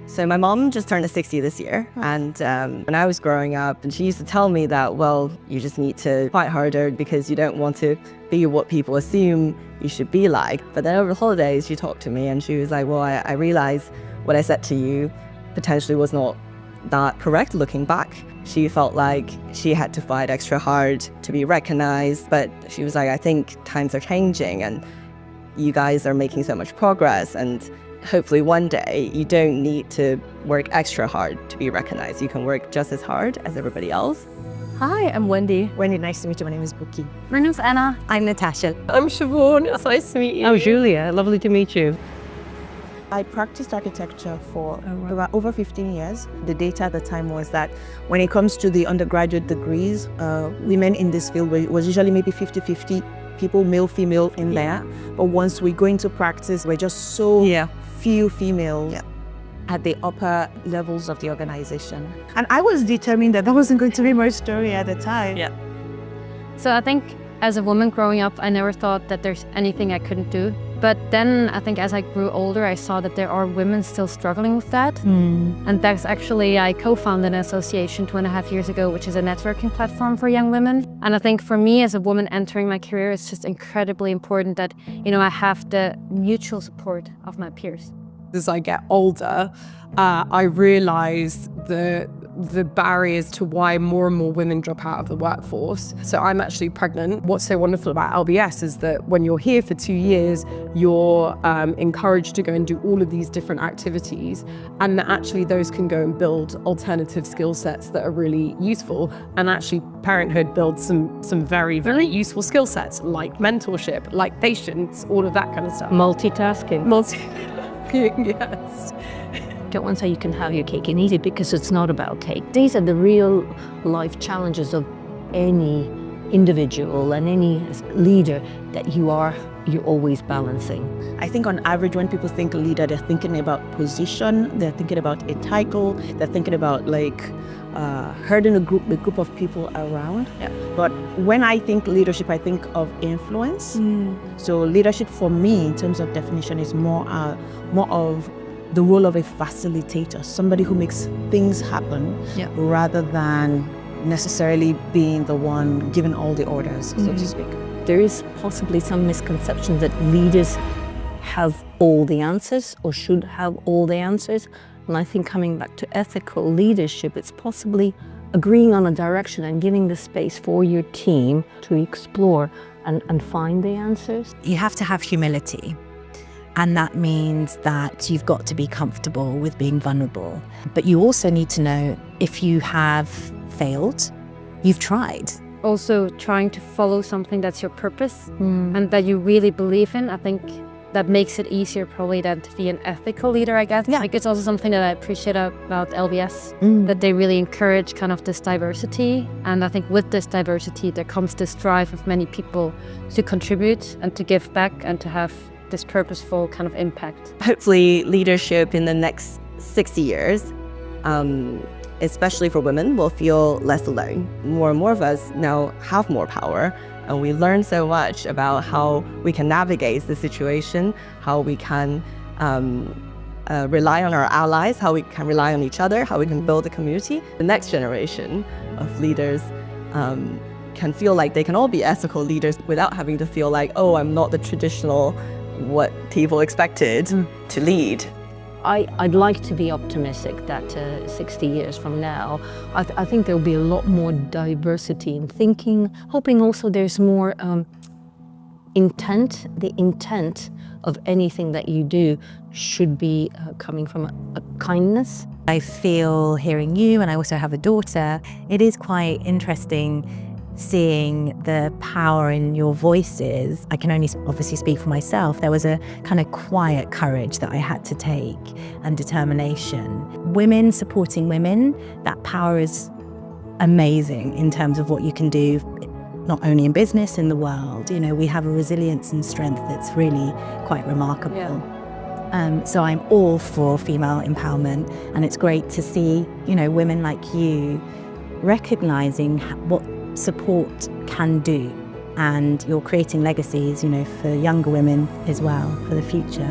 So my mom just turned 60 this year. And when I was growing up, and she used to tell me that, well, you just need to fight harder because you don't want to be what people assume you should be like. But then over the holidays, she talked to me and she was like, well, I realized what I said to you potentially was not that correct looking back. She felt like she had to fight extra hard to be recognized. But she was like, I think times are changing and you guys are making so much progress. And hopefully one day you don't need to work extra hard to be recognized. You can work just as hard as everybody else. Hi, I'm Wendy. Wendy, nice to meet you. My name is Buki. My name's Anna. I'm Natasha. I'm Siobhan. It's nice to meet you. Oh, Julia. Lovely to meet you. I practiced architecture for over 15 years. The data at the time was that when it comes to the undergraduate degrees, women in this field was usually maybe 50-50 people, male, female in there. But once we go into practice, we're just so few females at the upper levels of the organization. And I was determined that wasn't going to be my story at the time. So I think as a woman growing up, I never thought that there's anything I couldn't do. But then I think as I grew older, I saw that there are women still struggling with that. And that's actually, I co-founded an association 2.5 years ago, which is a networking platform for young women. And I think for me as a woman entering my career, it's just incredibly important that, I have the mutual support of my peers. As I get older, I realize the barriers to why more and more women drop out of the workforce. So I'm actually pregnant. What's so wonderful about LBS is that when you're here for 2 years, you're encouraged to go and do all of these different activities, and that actually those can go and build alternative skill sets that are really useful. And actually parenthood builds some very, very useful skill sets like mentorship, like patience, all of that kind of stuff. Multitasking. Yes. Don't want to say you can have your cake and eat it, because it's not about cake. These are the real life challenges of any individual and any leader that you're always balancing. I think on average, when people think leader, they're thinking about position, they're thinking about a title, they're thinking about herding a group of people around. But when I think leadership, I think of influence. So leadership for me, in terms of definition, is more of the role of a facilitator, somebody who makes things happen rather than necessarily being the one giving all the orders, so to speak. There is possibly some misconception that leaders have all the answers or should have all the answers. And I think coming back to ethical leadership, it's possibly agreeing on a direction and giving the space for your team to explore and find the answers. You have to have humility. And that means that you've got to be comfortable with being vulnerable. But you also need to know if you have failed, you've tried. Also trying to follow something that's your purpose and that you really believe in. I think that makes it easier probably than to be an ethical leader, I guess. Like, it's also something that I appreciate about LBS, that they really encourage kind of this diversity. And I think with this diversity, there comes this drive of many people to contribute and to give back and to have this purposeful kind of impact. Hopefully leadership in the next 60 years, especially for women, will feel less alone. More and more of us now have more power, and we learn so much about how we can navigate the situation, how we can rely on our allies, how we can rely on each other, how we can build a community. The next generation of leaders can feel like they can all be ethical leaders without having to feel like, oh, I'm not the traditional what people expected to lead. I'd like to be optimistic that 60 years from now, I think there'll be a lot more diversity in thinking, hoping also there's more intent. The intent of anything that you do should be coming from a kindness. I feel, hearing you, and I also have a daughter, it is quite interesting seeing the power in your voices. I can only obviously speak for myself. There was a kind of quiet courage that I had to take and determination. Women supporting women, that power is amazing in terms of what you can do, not only in business, in the world. We have a resilience and strength that's really quite remarkable. So I'm all for female empowerment, and it's great to see, women like you recognizing what support can do, and you're creating legacies, for younger women as well, for the future.